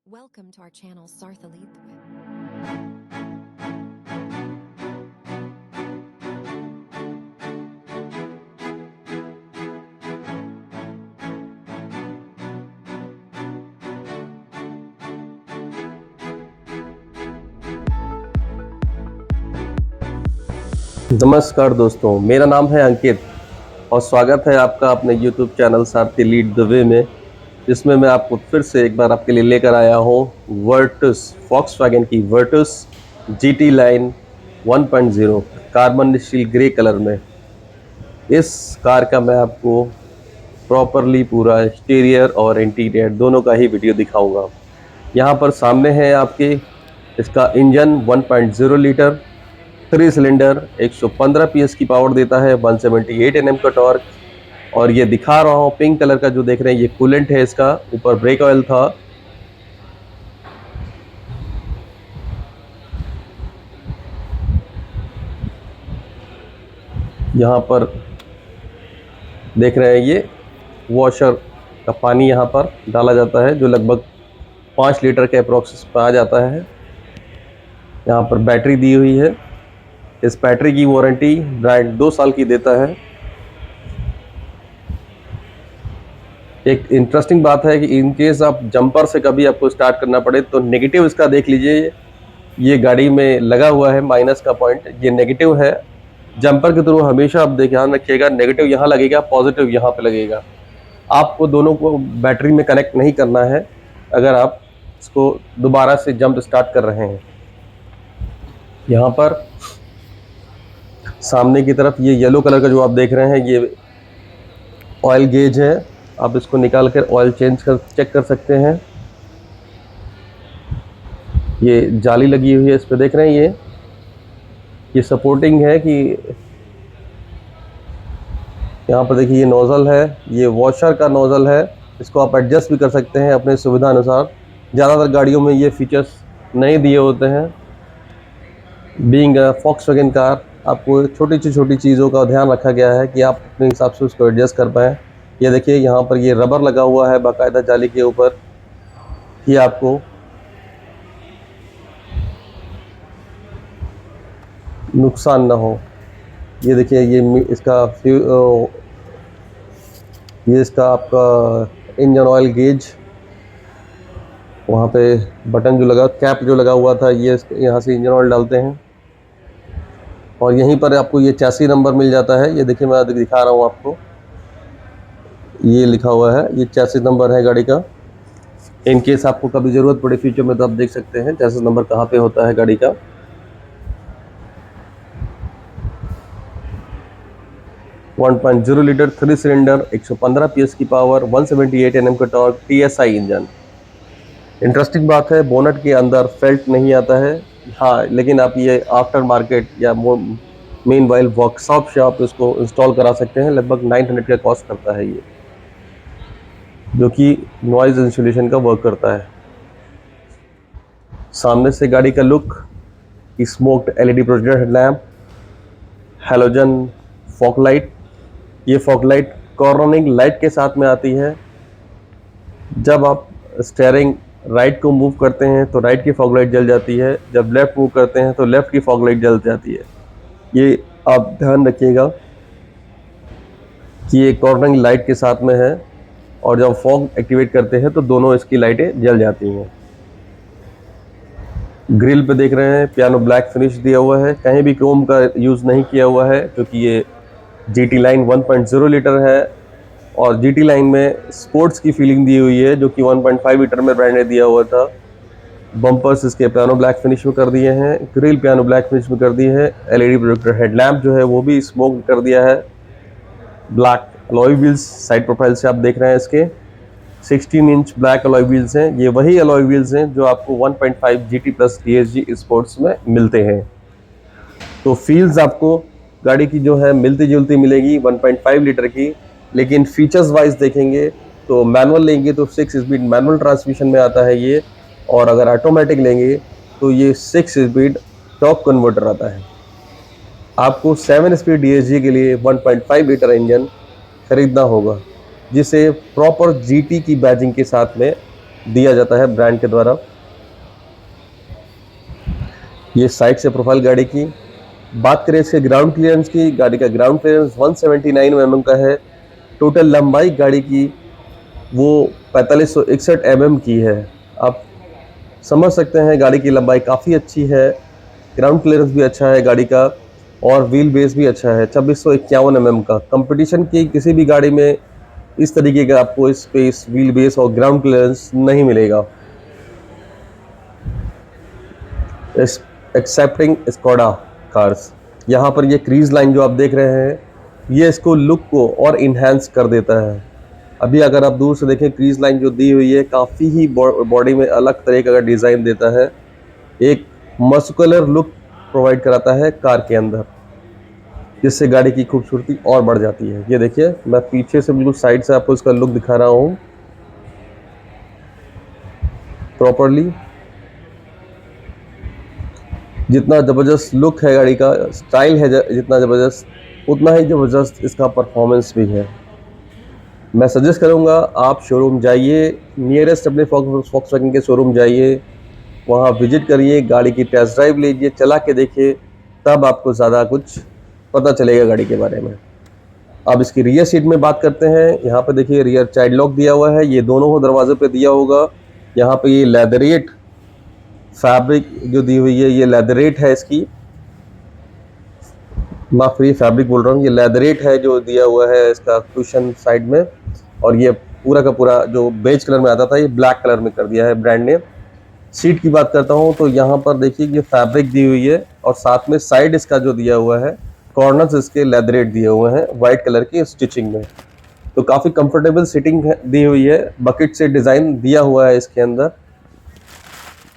Welcome to our channel Sartha Leadthwip. नमस्कार दोस्तों, मेरा नाम है अंकित और स्वागत है आपका अपने YouTube channel Sarathi lead the way में, जिसमें मैं आपको फिर से एक बार आपके लिए लेकर आया हूँ वर्टस, वॉक्सवैगन की Virtus GT line 1.0 carbon steel grey colour में। इस कार का मैं आपको प्रॉपरली पूरा एक्सटीरियर और इंटीरियर दोनों का ही वीडियो दिखाऊंगा। यहाँ पर सामने है आपके इसका इंजन 1.0 लीटर 3 सिलेंडर 115 PS की पावर देता है, 178 Nm का टॉर्क। और ये दिखा रहा हूँ पिंक कलर का जो देख रहे हैं ये कूलेंट है, इसका ऊपर ब्रेक ऑयल था। यहाँ पर देख रहे हैं ये वॉशर का पानी यहाँ पर डाला जाता है, जो लगभग 5 लीटर के अप्रोक्स पर आ जाता है। यहाँ पर बैटरी दी हुई है। इस बैटरी की वारंटी ब्रांड 2 साल की देता है। एक इंटरेस्टिंग बात है कि इन केस आप जंपर से कभी आपको स्टार्ट करना पड़े तो नेगेटिव इसका देख लीजिए, ये गाड़ी में लगा हुआ है माइनस का पॉइंट, ये नेगेटिव है। जंपर के थ्रू हमेशा आप ध्यान रखिएगा, नेगेटिव यहाँ लगेगा, पॉजिटिव यहाँ पे लगेगा। आपको दोनों को बैटरी में कनेक्ट नहीं करना है अगर आप इसको दोबारा से जंप स्टार्ट कर रहे हैं। यहाँ पर सामने की तरफ ये येलो कलर का जो आप देख रहे हैं ये ऑयल गेज है, आप इसको निकाल कर ऑयल चेक कर सकते हैं। ये जाली लगी हुई है इस पे, देख रहे हैं ये सपोर्टिंग है कि यहाँ पर देखिए ये नोज़ल है, ये वॉशर का नोज़ल है, इसको आप एडजस्ट भी कर सकते हैं अपने सुविधा अनुसार। ज़्यादातर गाड़ियों में ये फीचर्स नहीं दिए होते हैं। बीइंग अ वॉक्सवैगन कार, आपको छोटी से छोटी चीज़ों का ध्यान रखा गया है कि आप अपने हिसाब से उसको एडजस्ट कर पाएँ। ये देखिए यहाँ पर ये रबर लगा हुआ है बाकायदा जाली के ऊपर, कि आपको नुकसान ना हो। ये देखिए ये इसका आपका इंजन ऑयल गेज, वहाँ पे बटन जो लगा, कैप जो लगा हुआ था, ये यहाँ से इंजन ऑयल डालते हैं और यहीं पर आपको ये चैसी नंबर मिल जाता है। ये देखिए मैं दिखा रहा हूँ आपको, ये लिखा हुआ है, ये चैसी नंबर है गाड़ी का। इन केस आपको कभी ज़रूरत पड़े फ्यूचर में तो आप देख सकते हैं चैसी नंबर कहाँ पे होता है गाड़ी का। .0 लीटर 3 सिलेंडर 115 PS की पावर, 178 Nm का टॉर्क, TSI इंजन। इंटरेस्टिंग बात है, बोनट के अंदर फेल्ट नहीं आता है। हाँ, लेकिन आप ये आफ्टर मार्केट या मेन वाइल वर्कशॉप से आप इसको इंस्टॉल करा सकते हैं। लगभग 900 का कॉस्ट करता है ये, जो कि नॉइज़ इंसुलेशन का वर्क करता है। सामने से गाड़ी का look, smoked LED projector headlamp, halogen fog light. ये फॉग लाइट कॉर्नरिंग लाइट के साथ में आती है। जब आप स्टीयरिंग राइट को मूव करते हैं तो राइट की फॉग लाइट जल जाती है, जब लेफ्ट मूव करते हैं तो लेफ्ट की फॉग लाइट जल जाती है। ये आप ध्यान रखिएगा कि ये कॉर्नरिंग लाइट के साथ में है, और जब फॉग एक्टिवेट करते हैं तो दोनों इसकी लाइटें जल जाती हैं। ग्रिल पे देख रहे हैं पियानो ब्लैक फिनिश दिया हुआ है, कहीं भी क्रोम का यूज़ नहीं किया हुआ है, क्योंकि ये GT लाइन 1.0 लीटर है और GT लाइन में स्पोर्ट्स की फीलिंग दी हुई है, जो कि 1.5 लीटर में ब्रांड ने दिया हुआ था। बम्पर्स इसके पियानो ब्लैक फिनिश में कर दिए हैं, ग्रिल पियानो ब्लैक फिनिश में कर दी है। LED प्रोजेक्टर हेडलैम्प जो है वो भी स्मोक कर दिया है। Black alloy wheels side profile से आप देख रहे हैं, इसके 16 इंच ब्लैक अलॉय व्हील्स हैं। ये वही अलॉय व्हील्स हैं जो आपको 1.5 GT प्लस DSG स्पोर्ट्स में मिलते हैं। तो फील्स आपको गाड़ी की जो है मिलती जुलती मिलेगी 1.5 लीटर की, लेकिन फीचर्स वाइज देखेंगे तो मैनुअल लेंगे तो 6 स्पीड मैनुअल ट्रांसमिशन में आता है ये, और अगर ऑटोमेटिक लेंगे तो ये 6 स्पीड टॉप कन्वर्टर आता है। आपको 7 स्पीड DSG के लिए 1.5 लीटर इंजन खरीदना होगा, जिसे प्रॉपर GT की बैजिंग के साथ में दिया जाता है ब्रांड के द्वारा। ये साइड से प्रोफाइल गाड़ी की। बात करें इसके ग्राउंड क्लियरेंस की, गाड़ी का ग्राउंड क्लियरेंस 179 mm का है। टोटल लंबाई गाड़ी की वो 4561 mm की है। आप समझ सकते हैं गाड़ी की लंबाई काफ़ी अच्छी है, ग्राउंड क्लियरेंस भी अच्छा है गाड़ी का, और व्हील बेस भी अच्छा है 2651 mm का। कंपटीशन की किसी भी गाड़ी में इस तरीके का आपको स्पेस, व्हील बेस और ग्राउंड क्लियरेंस नहीं मिलेगा, एक्सेप्टिंग स्कोडा कार्स। यहाँ पर ये क्रीज लाइन जो आप देख रहे हैं, ये इसको लुक को और इन्हेंस कर देता है। अभी अगर आप दूर से देखें, क्रीज लाइन जो दी हुई है काफ़ी ही बॉडी में अलग तरीके का डिज़ाइन देता है, एक मस्कुलर लुक प्रोवाइड कराता है कार के अंदर, जिससे गाड़ी की खूबसूरती और बढ़ जाती है। ये देखिए, मैं पीछे से बिल्कुल साइड से आपको इसका लुक दिखा रहा हूँ प्रॉपरली। जितना ज़बरदस्त लुक है गाड़ी का, स्टाइल है जितना ज़बरदस्त, उतना ही ज़बरदस्त इसका परफॉर्मेंस भी है। मैं सजेस्ट करूँगा आप शोरूम जाइए, नियरेस्ट अपने फॉक्सवैगन के शोरूम जाइए, वहाँ विजिट करिए, गाड़ी की टेस्ट ड्राइव लीजिए, चला के देखिए, तब आपको ज़्यादा कुछ पता चलेगा गाड़ी के बारे में। अब इसकी रियर सीट में बात करते हैं। यहाँ पे देखिए रियर चाइल्ड लॉक दिया हुआ है, ये दोनों दरवाजे पे दिया होगा। यहाँ पे ये लेदरेट फैब्रिक जो दी हुई है, ये लेदरेट है इसकी, माफ करिए फैब्रिक बोल रहा हूँ, ये लेदरेट है जो दिया हुआ है इसका कुशन साइड में। और ये पूरा का पूरा जो बेज कलर में आता था, ये ब्लैक कलर में कर दिया है ब्रांड ने। सीट की बात करता हूँ तो यहाँ पर देखिए ये फैब्रिक दी हुई है, और साथ में साइड इसका जो दिया हुआ है, कॉर्नर्स इसके लेदरेट दिए हुए हैं वाइट कलर की स्टिचिंग में। तो काफ़ी कंफर्टेबल सीटिंग दी हुई है, बकेट से डिज़ाइन दिया हुआ है इसके अंदर।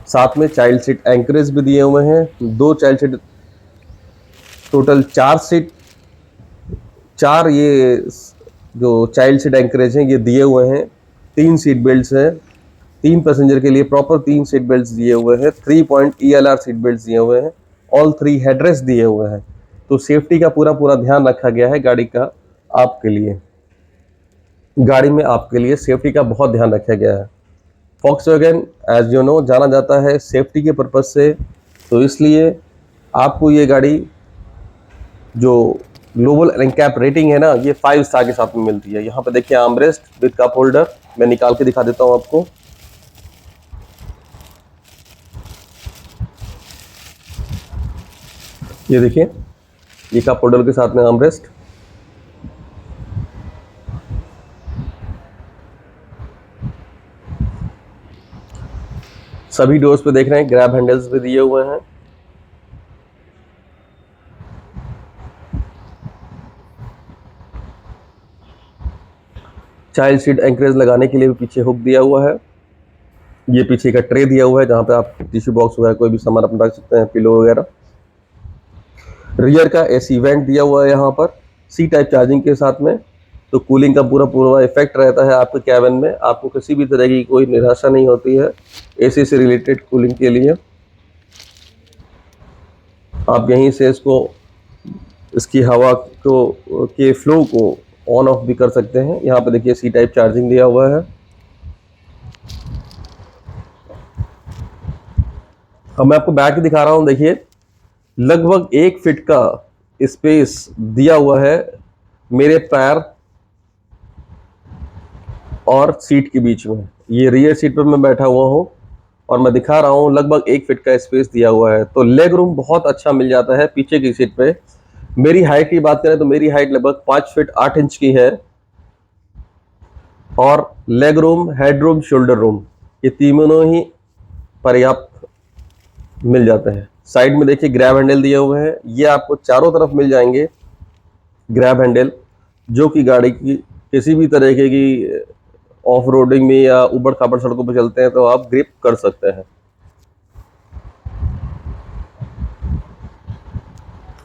साथ में चाइल्ड सीट एंकरेज भी दिए हुए हैं, 2 चाइल्ड सीट, टोटल 4 सीट, 4 ये जो चाइल्ड सीट एंकरेज हैं ये दिए हुए हैं। 3 सीट बेल्ट्स हैं, 3 पैसेंजर के लिए प्रॉपर 3 सीट बेल्ट्स दिए हुए हैं, 3 पॉइंट ELR सीट बेल्ट्स दिए हुए हैं, ऑल 3 हेडरेस्ट दिए हुए हैं। तो सेफ्टी का पूरा ध्यान रखा गया है गाड़ी का, आपके लिए, गाड़ी में आपके लिए सेफ्टी का बहुत ध्यान रखा गया है। फॉक्सवैगन एज यू नो जाना जाता है सेफ्टी के पर्पज़ से, तो इसलिए आपको ये गाड़ी जो ग्लोबल एनकैप रेटिंग है ना, ये 5 स्टार के साथ में मिलती है। यहाँ पे देखिए आर्मरेस्ट विद कप होल्डर, मैं निकाल के दिखा देता हूँ आपको। ये देखिए, ये कप होल्डर के साथ में आर्मरेस्ट। सभी डोर्स पे देख रहे हैं ग्रैब हैंडल्स भी दिए हुए हैं। चाइल्ड सीट एंकरेज लगाने के लिए भी पीछे हुक दिया हुआ है। ये पीछे का ट्रे दिया हुआ है जहाँ पे आप टिश्यू बॉक्स वगैरह कोई भी सामान अपना रख सकते हैं, पिलो वगैरह। रियर का AC वेंट दिया हुआ है यहाँ पर C टाइप चार्जिंग के साथ में, तो कूलिंग का पूरा इफेक्ट रहता है आपके कैबिन में, आपको किसी भी तरह की कोई निराशा नहीं होती है AC से रिलेटेड कूलिंग के लिए। आप यहीं से इसकी हवा के फ्लो को ऑन ऑफ भी कर सकते हैं। यहाँ पे देखिए C टाइप चार्जिंग दिया हुआ है। अब मैं आपको बैक दिखा रहा हूँ, देखिए लगभग 1 फीट का स्पेस दिया हुआ है मेरे पैर और सीट के बीच में। ये रियर सीट पर मैं बैठा हुआ हूँ और मैं दिखा रहा हूँ, लगभग 1 फीट का स्पेस दिया हुआ है, तो लेग रूम बहुत अच्छा मिल जाता है पीछे की सीट पे। मेरी हाइट की बात करें तो मेरी हाइट लगभग 5 फीट 8 इंच की है, और leg room, head room, shoulder room, ये तीनों ही पर्याप्त मिल जाते हैं। साइड में देखिए ग्रैब हैंडल दिए हुए हैं, ये आपको चारों तरफ मिल जाएंगे ग्रैब हैंडल, जो कि गाड़ी की किसी भी तरीके की ऑफ रोडिंग में या ऊबड़ खाबड़ सड़कों पर चलते हैं तो आप ग्रिप कर सकते हैं।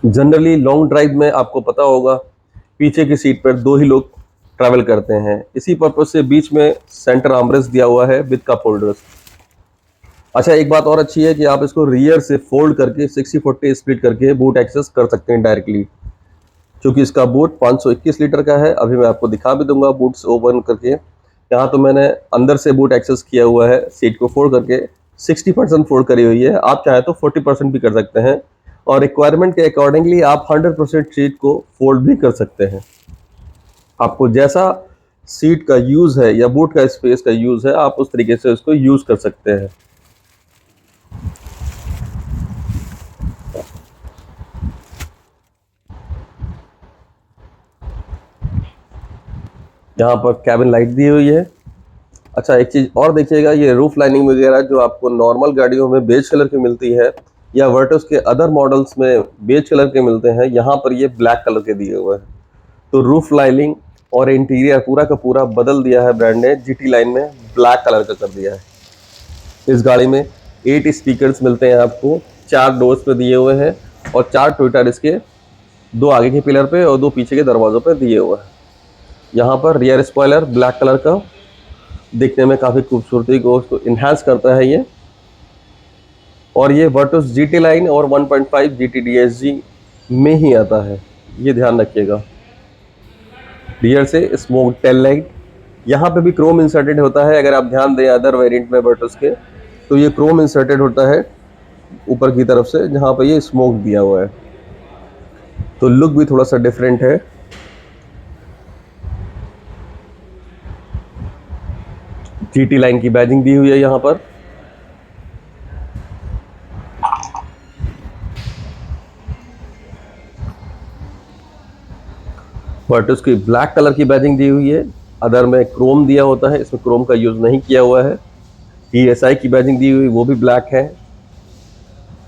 जनरली लॉन्ग ड्राइव में आपको पता होगा पीछे की सीट पर 2 ही लोग ट्रैवल करते हैं, इसी पर्पज से बीच में सेंटर आर्मरेस्ट दिया हुआ है विद कप होल्डर्स। अच्छा, एक बात और अच्छी है कि आप इसको रियर से फोल्ड करके 60-40 स्प्लिट करके बूट एक्सेस कर सकते हैं डायरेक्टली, क्योंकि इसका बूट 521 लीटर का है। अभी मैं आपको दिखा भी दूंगा बूट्स ओपन करके। यहाँ तो मैंने अंदर से बूट एक्सेस किया हुआ है, सीट को फोल्ड करके 60% फोल्ड करी हुई है। आप चाहे तो 40% भी कर सकते हैं और रिक्वायरमेंट के अकॉर्डिंगली आप 100% सीट को फोल्ड भी कर सकते हैं। आपको जैसा सीट का यूज़ है या बूट का स्पेस का यूज़ है, आप उस तरीके से उसको यूज़ कर सकते हैं। यहाँ पर कैबिन लाइट दी हुई है। अच्छा, एक चीज़ और देखिएगा, ये रूफ लाइनिंग वगैरह जो आपको नॉर्मल गाड़ियों में बेज कलर की मिलती है या वर्टस के अदर मॉडल्स में बेज कलर के मिलते हैं, यहाँ पर ये ब्लैक कलर के दिए हुए हैं। तो रूफ लाइनिंग और इंटीरियर पूरा का पूरा बदल दिया है ब्रांड ने, जीटी लाइन में ब्लैक कलर का कर दिया है। इस गाड़ी में 8 स्पीकर्स मिलते हैं आपको, 4 डोर्स पे दिए हुए हैं और 4 ट्विटर इसके 2 आगे के पिलर पे और 2 पीछे के दरवाज़ों पे दिए हुए हैं। यहाँ पर रियर स्पॉइलर ब्लैक कलर का, दिखने में काफ़ी खूबसूरती को उसको इन्हांस करता है ये। और ये वर्टस जीटी लाइन और 1.5 जीटी DSG में ही आता है, ये ध्यान रखिएगा। रियर से स्मोक टेल लाइट, यहाँ पे भी क्रोम इंसर्टेड होता है। अगर आप ध्यान दें अदर वेरिएंट में वर्टस के, तो ये क्रोम इंसर्टेड होता है ऊपर की तरफ से, जहाँ पे ये स्मोक दिया हुआ है, तो लुक भी थोड़ा सा डिफरेंट है। जीटी लाइन की बैजिंग दी हुई है यहाँ पर। वर्टस की ब्लैक कलर की बैजिंग दी हुई है, अदर में क्रोम दिया होता है, इसमें क्रोम का यूज़ नहीं किया हुआ है। TSI की बैजिंग दी हुई, वो भी ब्लैक है।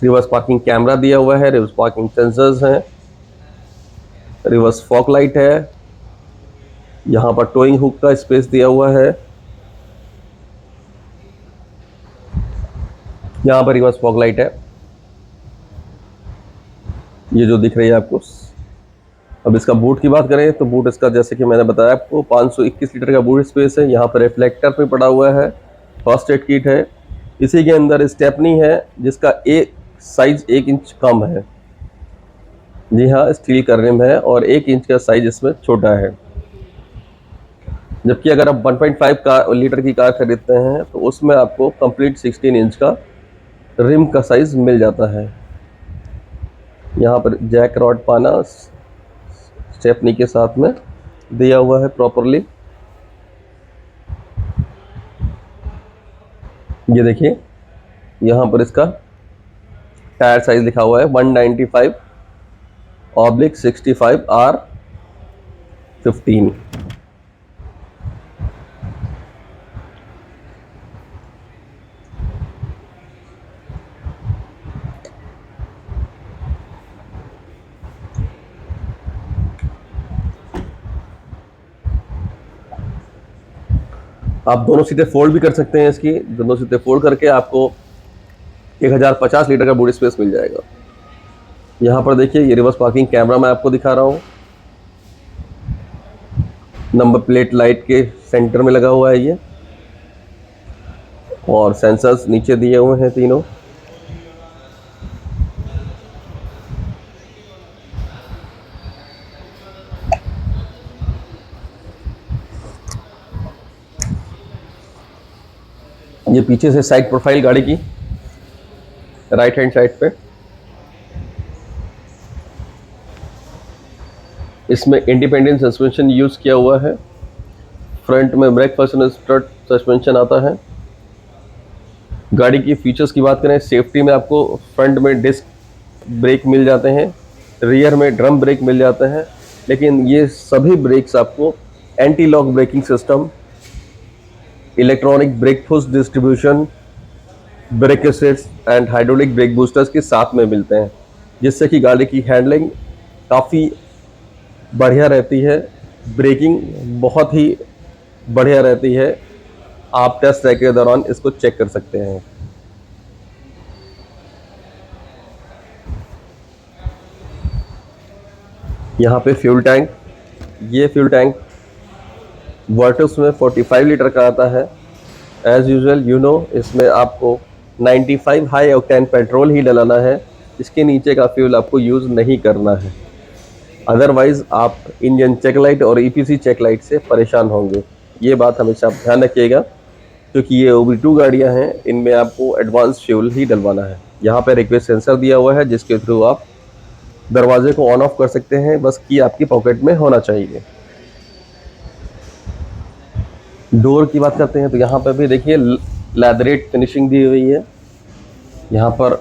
रिवर्स पार्किंग कैमरा दिया हुआ है, रिवर्स पार्किंग सेंसर्स हैं, रिवर्स फॉग लाइट है। यहाँ पर टोइंग हुक का स्पेस दिया हुआ है। यहाँ पर रिवर्स फॉग लाइट है, ये जो दिख रही है आपको। अब इसका बूट की बात करें तो बूट इसका, जैसे कि मैंने बताया आपको, 521 लीटर का बूट स्पेस है। यहाँ पर रिफ्लेक्टर पे पड़ा हुआ है, फर्स्ट एड किट है। इसी के अंदर स्टेपनी है जिसका एक साइज 1 इंच कम है। जी हाँ, स्टील का रिम है और 1 इंच का साइज इसमें छोटा है। जबकि अगर आप 1.5 लीटर की कार खरीदते हैं तो उसमें आपको कंप्लीट 16 इंच का रिम का साइज मिल जाता है। यहाँ पर जैक रॉड पाना स्टेपनी के साथ में दिया हुआ है प्रॉपरली। ये देखिए, यहाँ पर इसका टायर साइज लिखा हुआ है 195/65R15। आप दोनों सीटें फोल्ड भी कर सकते हैं। इसकी दोनों सीटें फोल्ड करके आपको 1050 लीटर का बूट स्पेस मिल जाएगा। यहाँ पर देखिए, ये रिवर्स पार्किंग कैमरा मैं आपको दिखा रहा हूँ। नंबर प्लेट लाइट के सेंटर में लगा हुआ है ये, और सेंसर्स नीचे दिए हुए हैं तीनों। ये पीछे से साइड प्रोफाइल गाड़ी की राइट हैंड साइड पे, इसमें इंडिपेंडेंट सस्पेंशन यूज़ किया हुआ है। फ्रंट में ब्रेक पर्सन स्ट्रट सस्पेंशन आता है। गाड़ी की फीचर्स की बात करें, सेफ्टी में आपको फ्रंट में डिस्क ब्रेक मिल जाते हैं, रियर में ड्रम ब्रेक मिल जाते हैं, लेकिन ये सभी ब्रेक्स आपको anti lock braking system, electronic brake force distribution, brake assists and hydraulic brake boosters के साथ में मिलते हैं, जिससे कि गाड़ी की हैंडलिंग काफ़ी बढ़िया रहती है, ब्रेकिंग बहुत ही बढ़िया रहती है। आप टेस्ट ड्राइव के दौरान इसको चेक कर सकते हैं। यहाँ पे फ्यूल टैंक, ये फ्यूल टैंक वर्टस में 45 लीटर का आता है। एज यूजुअल इसमें आपको 95 हाई ऑक्टेन पेट्रोल ही डलाना है, इसके नीचे का फ्यूल आपको यूज़ नहीं करना है। अदरवाइज़ आप इंजन चेक लाइट और EPC चेक लाइट से परेशान होंगे। ये बात हमेशा आप ध्यान रखिएगा, क्योंकि ये OBD2 गाड़ियाँ हैं, इनमें आपको एडवांस फ्यूल ही डलवाना है। यहाँ पर रिक्वेस्ट सेंसर दिया हुआ है जिसके थ्रू आप दरवाजे को ऑन ऑफ कर सकते हैं, बस की आपकी पॉकेट में होना चाहिए। डोर की बात करते हैं तो यहाँ पर भी देखिए लैदरेट फिनिशिंग दी हुई है। यहाँ पर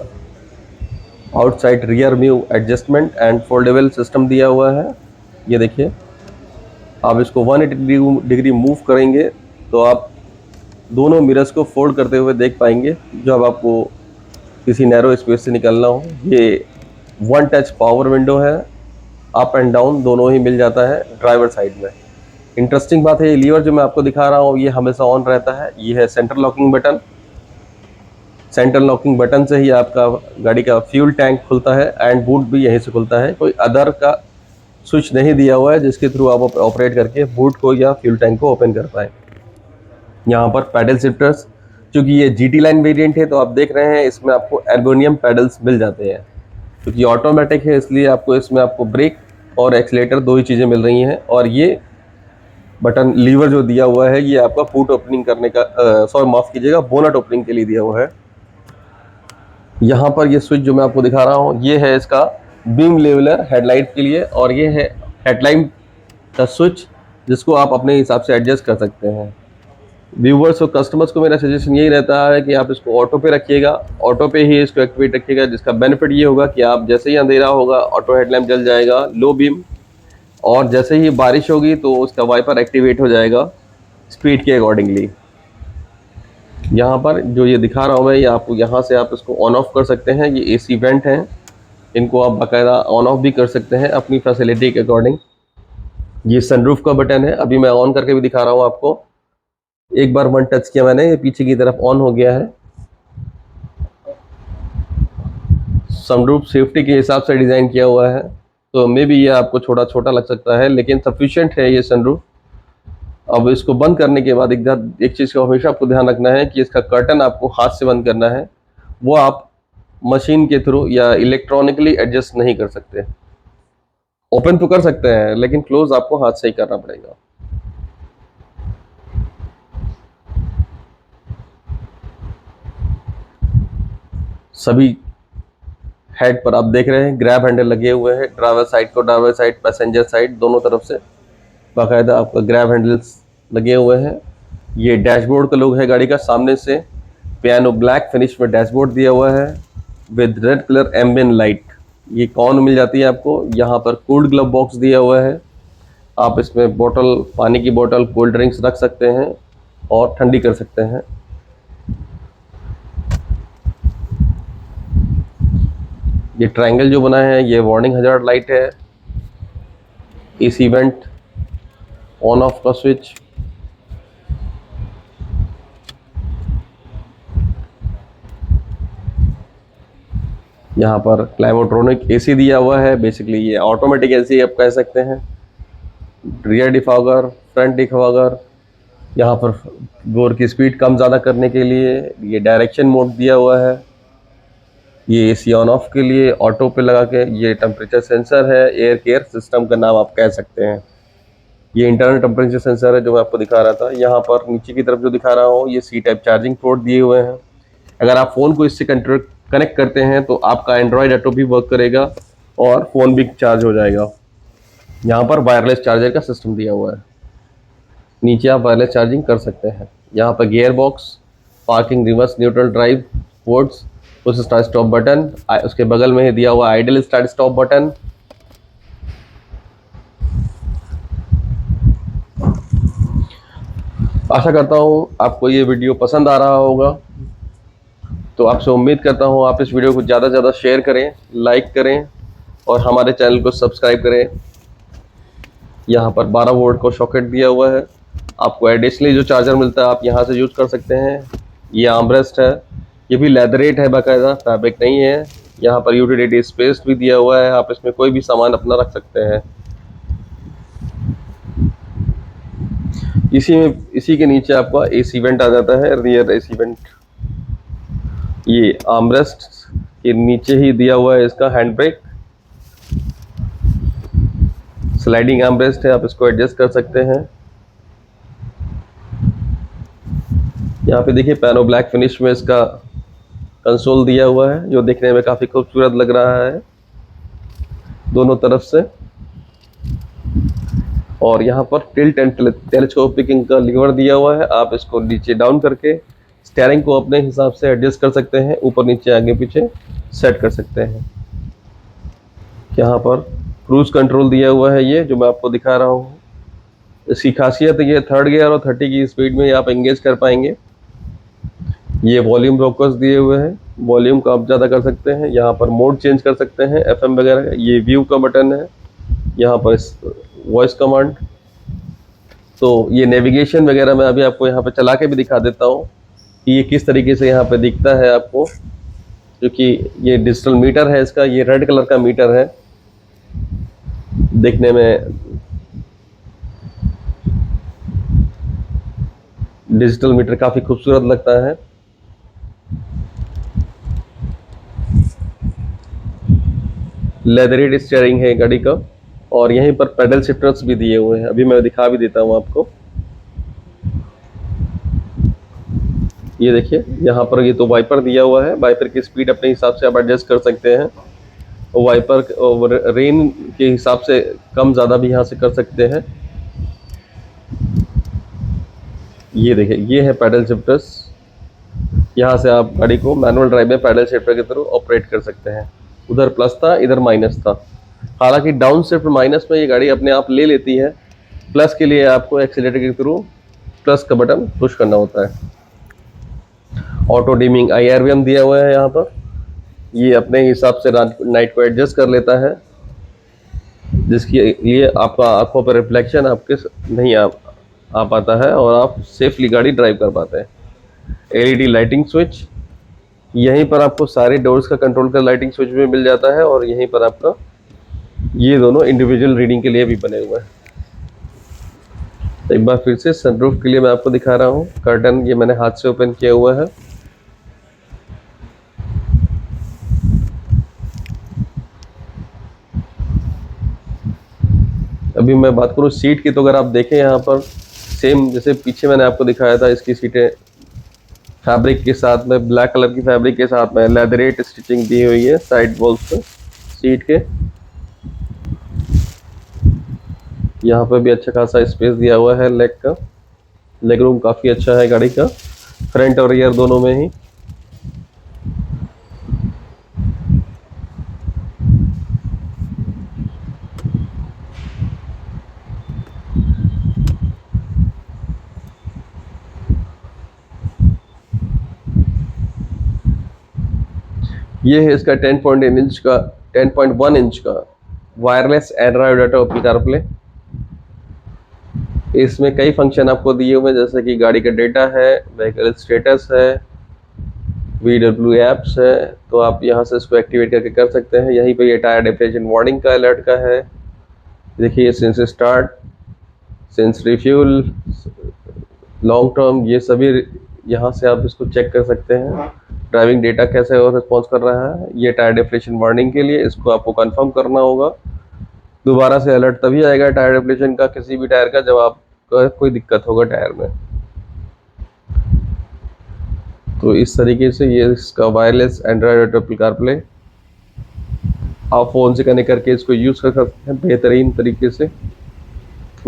outside rear view adjustment and foldable system दिया हुआ है। ये देखिए, आप इसको 180 डिग्री मूव करेंगे तो आप दोनों मिरर्स को फोल्ड करते हुए देख पाएंगे जब आपको किसी नैरो स्पेस से निकलना हो। ये वन टच पावर विंडो है, अप एंड डाउन दोनों ही मिल जाता है ड्राइवर साइड में। इंटरेस्टिंग बात है, ये लीवर जो मैं आपको दिखा रहा हूँ ये हमेशा ऑन रहता है। ये है centre locking button. Centre locking button से ही आपका गाड़ी का फ्यूल टैंक खुलता है एंड बूट भी यहीं से खुलता है। कोई अदर का स्विच नहीं दिया हुआ है जिसके थ्रू आप ऑपरेट करके बूट को या फ्यूल टैंक को ओपन कर पाएँ। यहाँ पर पैडल शिफ्टर्स, क्योंकि ये GT लाइन वेरिएंट है तो आप देख रहे हैं इसमें आपको एल्युमिनियम पैडल्स मिल जाते हैं। क्योंकि ऑटोमेटिक है इसलिए आपको इसमें आपको ब्रेक और एक्सीलेटर दो ही चीज़ें मिल रही हैं। और ये बटन लीवर जो दिया हुआ है ये आपका बूट ओपनिंग करने का माफ़ कीजिएगा, बोनट ओपनिंग के लिए दिया हुआ है। यहाँ पर ये स्विच जो मैं आपको दिखा रहा हूँ ये है इसका बीम लेवलर हेडलाइट के लिए, और ये है हेडलाइट का स्विच जिसको आप अपने हिसाब से एडजस्ट कर सकते हैं। व्यूवर्स और कस्टमर्स को मेरा सजेशन यही रहता है कि आप इसको ऑटो पे रखिएगा, ऑटो पे ही इसको एक्टिवेट रखिएगा, जिसका बेनिफिट ये होगा कि आप जैसे ही अंधेरा होगा ऑटो हेडलैम्प जल जाएगा लो बीम, और जैसे ही बारिश होगी तो उसका वाइपर एक्टिवेट हो जाएगा स्पीड के अकॉर्डिंगली। यहाँ पर जो ये दिखा रहा हूँ मैं, ये आपको यहाँ से आप इसको ऑन ऑफ कर सकते हैं। ये AC वेंट हैं, इनको आप बाकायदा ऑन ऑफ भी कर सकते हैं अपनी फैसिलिटी के अकॉर्डिंग। ये सनरूफ का बटन है, अभी मैं ऑन करके भी दिखा रहा हूँ आपको। एक बार वन टच किया मैंने, ये पीछे की तरफ ऑन हो गया है। सनरूफ सेफ्टी के हिसाब से डिज़ाइन किया हुआ है तो मे बी ये आपको छोटा लग सकता है, लेकिन सफिशिएंट है ये सनरूफ। अब इसको बंद करने के बाद एक चीज़ का हमेशा आपको ध्यान रखना है कि इसका कर्टन आपको हाथ से बंद करना है, वो आप मशीन के थ्रू या इलेक्ट्रॉनिकली एडजस्ट नहीं कर सकते। ओपन तो कर सकते हैं लेकिन क्लोज आपको हाथ से ही करना पड़ेगा। सभी हेड पर आप देख रहे हैं ग्रैब हैंडल लगे हुए हैं, ड्राइवर साइड, पैसेंजर साइड दोनों तरफ से बाकायदा आपका ग्रैब हैंडल्स लगे हुए हैं। ये डैशबोर्ड का लुक है गाड़ी का, सामने से पियानो ब्लैक फिनिश में डैशबोर्ड दिया हुआ है विद रेड कलर एम्बियन लाइट। ये कौन मिल जाती है आपको, यहाँ पर कूल्ड ग्लव बॉक्स दिया हुआ है, आप इसमें बोतल, पानी की बोतल, कोल्ड ड्रिंक्स रख सकते हैं और ठंडी कर सकते हैं। ये ट्रायंगल जो बना है ये वार्निंग हजार्ड लाइट है। AC वेंट, ऑन ऑफ का स्विच, यहाँ पर क्लाइमेट्रॉनिक AC दिया हुआ है, बेसिकली ये ऑटोमेटिक AC आप कह सकते हैं। रियर डिफॉगर, फ्रंट डिफॉगर, यहाँ पर डोर की स्पीड कम ज़्यादा करने के लिए ये डायरेक्शन मोड दिया हुआ है। ये AC ऑन ऑफ के लिए ऑटो पे लगा के, ये टेम्परेचर सेंसर है, एयर केयर सिस्टम का नाम आप कह सकते हैं। ये इंटरनल टेम्परेचर सेंसर है जो मैं आपको दिखा रहा था। यहाँ पर नीचे की तरफ जो दिखा रहा हूँ ये C टाइप चार्जिंग पोर्ट दिए हुए हैं। अगर आप फ़ोन को इससे कनेक्ट करते हैं तो आपका एंड्रॉयड ऑटो भी वर्क करेगा और फ़ोन भी चार्ज हो जाएगा। यहाँ पर वायरलेस चार्जर का सिस्टम दिया हुआ है, नीचे आप वायरलेस चार्जिंग कर सकते हैं। यहाँ पर gear box, parking, reverse, neutral drive ports, उस स्टार्ट स्टॉप बटन, उसके बगल में ही दिया हुआ आइडल स्टार्ट स्टॉप बटन। आशा करता हूँ आपको ये वीडियो पसंद आ रहा होगा, तो आपसे उम्मीद करता हूँ आप इस वीडियो को ज़्यादा से ज़्यादा शेयर करें, लाइक करें और हमारे चैनल को सब्सक्राइब करें। यहाँ पर 12 वोल्ट का सॉकेट दिया हुआ है, आपको एडिशनली जो चार्जर मिलता है आप यहाँ से यूज़ कर सकते हैं। ये आर्मरेस्ट है, ये भी लेदरेट है बाकायदा, फैब्रिक नहीं है। यहाँ पर यूटिलिटी स्पेस भी दिया हुआ है, आप इसमें कोई भी सामान अपना रख सकते हैं। इसी के नीचे आपका AC वेंट आ जाता है, रियर AC वेंट। ये आर्मरेस्ट के नीचे ही दिया हुआ है इसका हैंड ब्रेक, स्लाइडिंग आर्मरेस्ट है, आप इसको एडजस्ट कर सकते हैं। यहाँ पे देखिए पैनो ब्लैक फिनिश में इसका कंसोल दिया हुआ है, जो देखने में काफ़ी खूबसूरत लग रहा है दोनों तरफ से। और यहाँ पर टिल्ट एंड टेलीस्कोपिक का लीवर दिया हुआ है, आप इसको नीचे डाउन करके स्टीयरिंग को अपने हिसाब से एडजस्ट कर सकते हैं, ऊपर नीचे आगे पीछे सेट कर सकते हैं। यहाँ पर क्रूज कंट्रोल दिया हुआ है, ये जो मैं आपको दिखा रहा हूँ। इसकी खासियत ये 3rd गियर और 30 की स्पीड में आप एंगेज कर पाएंगे। ये वॉल्यूम रोकर्स दिए हुए हैं, वॉल्यूम को आप ज़्यादा कर सकते हैं, यहाँ पर मोड चेंज कर सकते हैं FM वगैरह। ये व्यू का बटन है, यहाँ पर वॉइस कमांड। तो ये नेविगेशन वगैरह मैं अभी आपको यहाँ पे चला के भी दिखा देता हूँ कि ये किस तरीके से यहाँ पे दिखता है आपको, क्योंकि ये डिजिटल मीटर है इसका, ये रेड कलर का मीटर है, देखने में डिजिटल मीटर काफ़ी खूबसूरत लगता है। लेदरेट स्टीयरिंग है गाड़ी का, और यहीं पर पेडल शिफ्टर्स भी दिए हुए हैं, अभी मैं दिखा भी देता हूँ आपको। ये देखिए यहाँ पर ये तो वाइपर दिया हुआ है, वाइपर की स्पीड अपने हिसाब से आप एडजस्ट कर सकते हैं। वाइपर रेन के हिसाब से कम ज़्यादा भी यहाँ से कर सकते हैं। ये देखिए ये है पैडल शिफ्टर्स, यहाँ से आप गाड़ी को मैनुअल ड्राइव में पैडल शिफ्टर के थ्रू ऑपरेट कर सकते हैं। उधर प्लस था, इधर माइनस था। हालांकि डाउन शिफ्ट माइनस में ये गाड़ी अपने आप ले लेती है, प्लस के लिए आपको एक्सीलेटर के थ्रू प्लस का बटन पुश करना होता है। ऑटो डिमिंग IRVM दिया हुआ है यहाँ पर, ये अपने हिसाब से रात नाइट को एडजस्ट कर लेता है, जिसकी ये आपका आंखों पर रिफ्लेक्शन आपके नहीं आ पाता है और आप सेफली गाड़ी ड्राइव कर पाते हैं। LED लाइटिंग स्विच, यहीं पर आपको सारे डोर्स का कंट्रोल का लाइटिंग स्विच भी मिल जाता है, और यहीं पर आपका ये दोनों इंडिविजुअल रीडिंग के लिए भी बने हुए हैं। एक बार फिर से सनरूफ के लिए मैं आपको दिखा रहा हूँ। कर्टन ये मैंने हाथ से ओपन किया हुआ है। अभी मैं बात करूँ सीट की, तो अगर आप देखें यहाँ पर सेम जैसे पीछे मैंने आपको दिखाया था, इसकी सीटें फैब्रिक के साथ में, ब्लैक कलर की फैब्रिक के साथ में लेदरेट स्टिचिंग दी हुई है साइड वॉल्स पे सीट के। यहाँ पर भी अच्छा खासा स्पेस दिया हुआ है लेग का, लेग रूम काफ़ी अच्छा है गाड़ी का, फ्रंट और रियर दोनों में ही। ये है इसका 10.1 इंच का wireless Android auto Apple CarPlay. इसमें कई फंक्शन आपको दिए हुए हैं, जैसे कि गाड़ी का डेटा है, व्हीकल स्टेटस है, VW एप्स है, तो आप यहाँ से इसको एक्टिवेट करके कर सकते हैं। यहीं पे ये टायर डिप्रेशन वार्निंग का अलर्ट का है, देखिए sense start, sense refuel, long term, ये सभी यहाँ से आप इसको चेक कर सकते हैं। ड्राइविंग डेटा कैसे और रिस्पॉन्स कर रहा है, ये टायर डिप्रेशन वार्निंग के लिए, इसको आपको कंफर्म करना होगा। दोबारा से अलर्ट तभी आएगा टायर डिप्रेशन का किसी भी टायर का, जब आपका कोई दिक्कत होगा टायर में। तो इस तरीके से ये इसका wireless Android auto Apple CarPlay आप फ़ोन से कनेक्ट करके इसको यूज़ कर सकते हैं बेहतरीन तरीके से।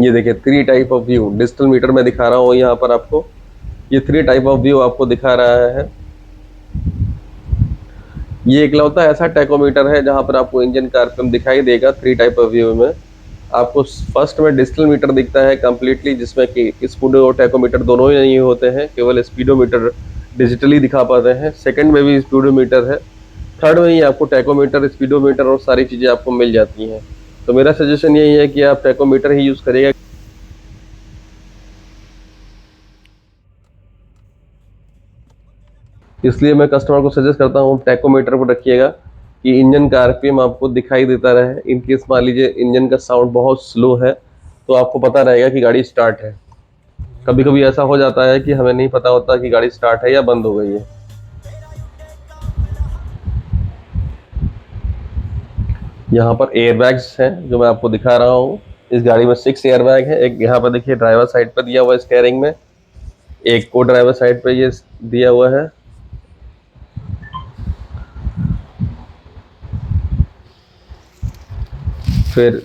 ये देखिए 3 type of view, digital meter में दिखा रहा हूँ यहाँ पर आपको, ये 3 टाइप ऑफ व्यू आपको दिखा रहा है। ये इकलौता ऐसा टैकोमीटर है जहाँ पर आपको इंजन का आरपीएम दिखाई देगा 3 टाइप ऑफ व्यू में। आपको फर्स्ट में डिजिटल मीटर दिखता है कम्प्लीटली, जिसमें कि स्पीडो और टैकोमीटर दोनों ही नहीं होते हैं, केवल स्पीडोमीटर डिजिटली दिखा पाते हैं। सेकंड में भी स्पीडोमीटर है, थर्ड में ही आपको टैकोमीटर, स्पीडोमीटर और सारी चीज़ें आपको मिल जाती हैं। तो मेरा सजेशन यही है कि आप टैकोमीटर ही यूज़ करिएगा। इसलिए मैं कस्टमर को सजेस्ट करता हूँ टैकोमीटर पर रखिएगा कि इंजन का आरपीएम आपको दिखाई देता रहे। इन केस मान लीजिए इंजन का साउंड बहुत स्लो है, तो आपको पता रहेगा कि गाड़ी स्टार्ट है। कभी कभी ऐसा हो जाता है कि हमें नहीं पता होता कि गाड़ी स्टार्ट है या बंद हो गई है। यहाँ पर एयरबैग्स हैं जो मैं आपको दिखा रहा हूँ। इस गाड़ी में 6 एयरबैग है। एक यहाँ पर देखिए ड्राइवर साइड पर दिया हुआ है स्टीयरिंग में, एक को ड्राइवर साइड पे ये दिया हुआ है। फिर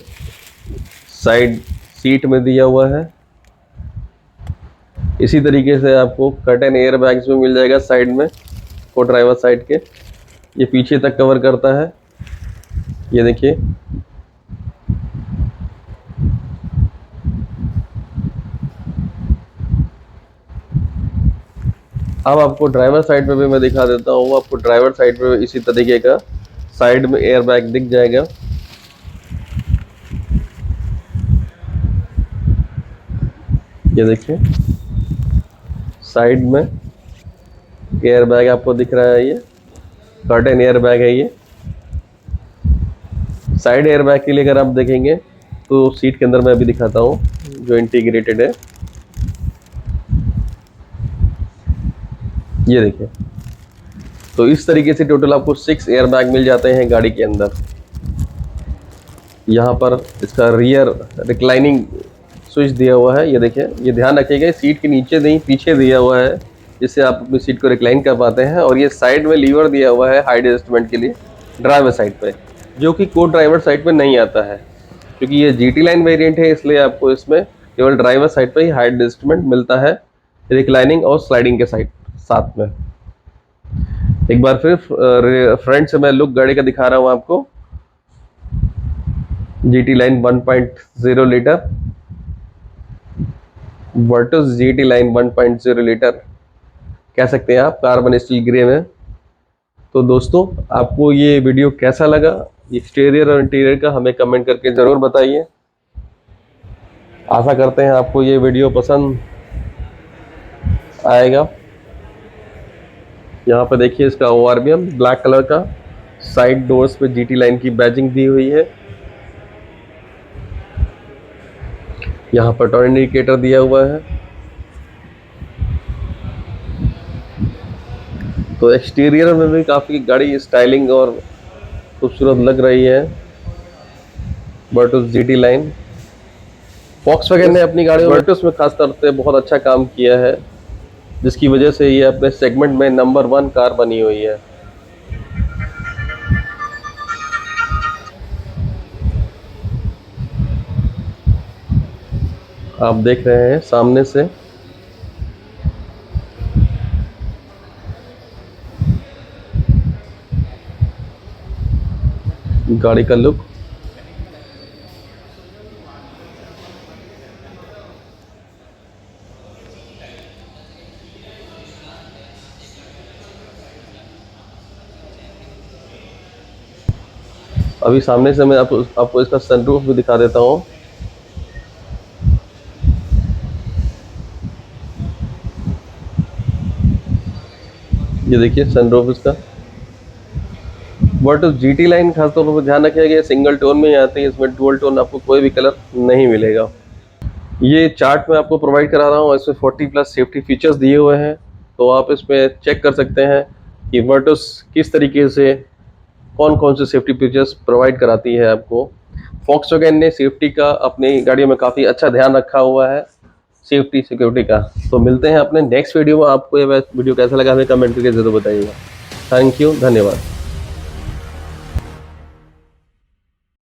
साइड सीट में दिया हुआ है। इसी तरीके से आपको कर्टन एयर बैग्स में मिल जाएगा साइड में, को ड्राइवर साइड के। ये पीछे तक कवर करता है, ये देखिए। अब आपको ड्राइवर साइड पे भी मैं दिखा देता हूँ। आपको ड्राइवर साइड पे इसी तरीके का साइड में एयर बैग दिख जाएगा। ये देखिए साइड में एयर बैग आपको दिख रहा है, ये कर्टन एयर बैग है। ये साइड एयर बैग के लिए अगर आप देखेंगे तो सीट के अंदर मैं अभी दिखाता हूँ जो इंटीग्रेटेड है। ये देखिए, तो इस तरीके से टोटल आपको 6 एयर बैग मिल जाते हैं गाड़ी के अंदर। यहाँ पर इसका रियर रिक्लाइनिंग स्विच दिया हुआ है, ये देखिए। ये ध्यान रखिएगा सीट के नीचे नहीं, पीछे दिया हुआ है, जिससे आप अपनी सीट को रिक्लाइन कर पाते हैं। और ये साइड में लीवर दिया हुआ है हाइट एडजस्टमेंट के लिए ड्राइवर साइड पे, जो कि को ड्राइवर साइड पे नहीं आता है। क्योंकि ये GT लाइन वेरिएंट है, इसलिए आपको इसमें केवल ड्राइवर साइड पे ही हाइट एडजस्टमेंट मिलता है, रिक्लाइनिंग और स्लाइडिंग के साइड साथ में। एक बार फिर फ्रंट से मैं लुक गाड़ी का दिखा रहा हूँ आपको। GT line 1.0 litre Virtus GT line 1.0 litre कह सकते हैं आप, कार्बन स्टील ग्रे में। तो दोस्तों, आपको ये वीडियो कैसा लगा, एक्सटीरियर और इंटीरियर का, हमें कमेंट करके ज़रूर बताइए। आशा करते हैं आपको ये वीडियो पसंद आएगा। यहाँ पे देखिए इसका ORBM ब्लैक कलर का, साइड डोर्स पे GT लाइन की बैजिंग दी हुई है। यहाँ पर टर्न इंडिकेटर दिया हुआ है। तो एक्सटीरियर में भी काफ़ी गाड़ी स्टाइलिंग और खूबसूरत लग रही है। वर्टस GT लाइन, वॉक्सवैगन ने अपनी गाड़ियों वर्टस में खासतौर से बहुत अच्छा काम किया है, जिसकी वजह से ये अपने सेगमेंट में नंबर 1 कार बनी हुई है। आप देख रहे हैं सामने से गाड़ी का लुक। अभी सामने से मैं आपको इसका सनरूफ भी दिखा देता हूँ। ये देखिए सनरूफ इसका। वर्टस GT लाइन खासतौर पर ध्यान रखिएगा, ये सिंगल टोन में ही आती है, इसमें डुअल टोन आपको कोई भी कलर नहीं मिलेगा। ये चार्ट में आपको प्रोवाइड करा रहा हूँ, इसमें 40+ सेफ्टी फीचर्स दिए हुए हैं, तो आप इसमें चेक कर सकते हैं कि वर्टस किस तरीके से कौन कौन से सेफ्टी फीचर्स प्रोवाइड कराती है आपको। वॉक्सवैगन ने सेफ्टी का अपनी गाड़ियों में काफ़ी अच्छा ध्यान रखा हुआ है, सेफ्टी सिक्योरिटी का। तो मिलते हैं अपने नेक्स्ट वीडियो में। आपको ये वीडियो कैसा लगा हमें कमेंट करके ज़रूर बताइएगा। थैंक यू, धन्यवाद।